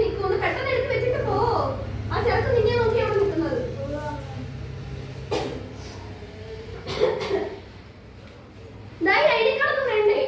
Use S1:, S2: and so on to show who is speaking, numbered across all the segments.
S1: നിൽക്കുന്നു, പെട്ടെന്ന് എടുത്ത് വെച്ചിട്ട് പോ. ആ ചെറുക്ക് നിന്നെ നോക്കി അവിടെ നിൽക്കുന്നത്. ഐഡി കാർഡൊന്നും വേണ്ടേ?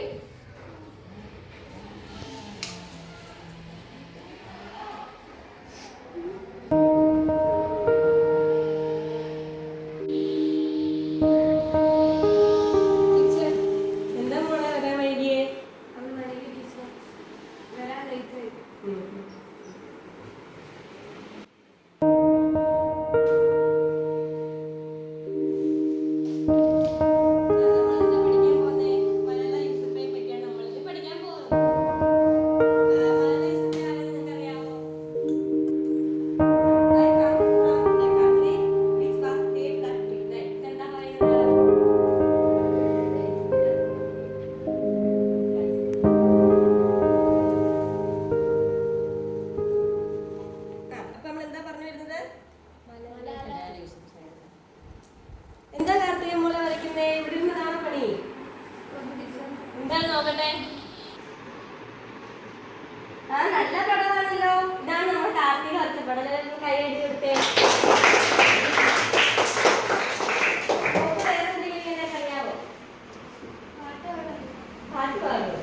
S2: എന്താ കാർത്തിക മോളെ വരയ്ക്കുന്നേ? ഇവിടെ ഇരുന്നതാണ് പണി. എന്താണ് നോക്കട്ടെ? ആ നല്ല പടമാണല്ലോ. ഇതാണ് നമ്മുടെ കാർത്തിക വരച്ച പടം. കൈ അടിച്ചു കൊടുത്തേ. വേറെ എന്തെങ്കിലും അറിയാവോ? പാട്ട് പാടുമോ?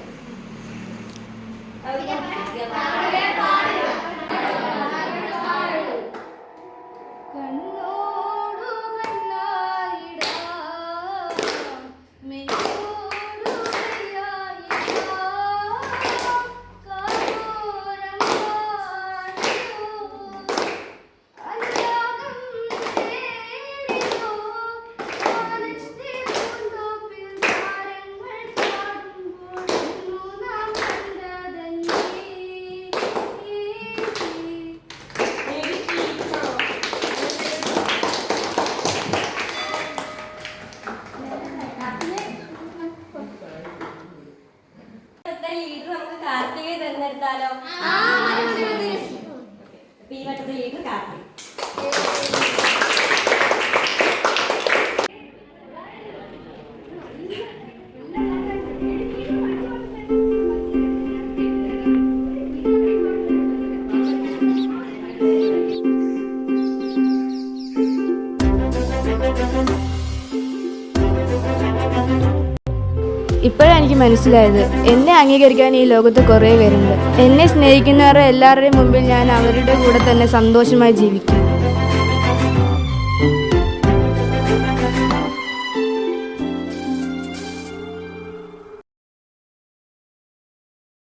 S2: കാർത്തികയെ തിരഞ്ഞെടുത്താലോ? ഈ വട്ടത്തിൽ ലീഡർ കാർത്തിക.
S3: ഇപ്പോഴാണ് എനിക്ക് മനസ്സിലായത്, എന്നെ അംഗീകരിക്കാൻ ഈ ലോകത്ത് കുറേ പേരുണ്ട്. എന്നെ സ്നേഹിക്കുന്നവരുടെ എല്ലാവരുടെയും മുമ്പിൽ ഞാൻ അവരുടെ കൂടെ തന്നെ സന്തോഷമായി ജീവിക്കും.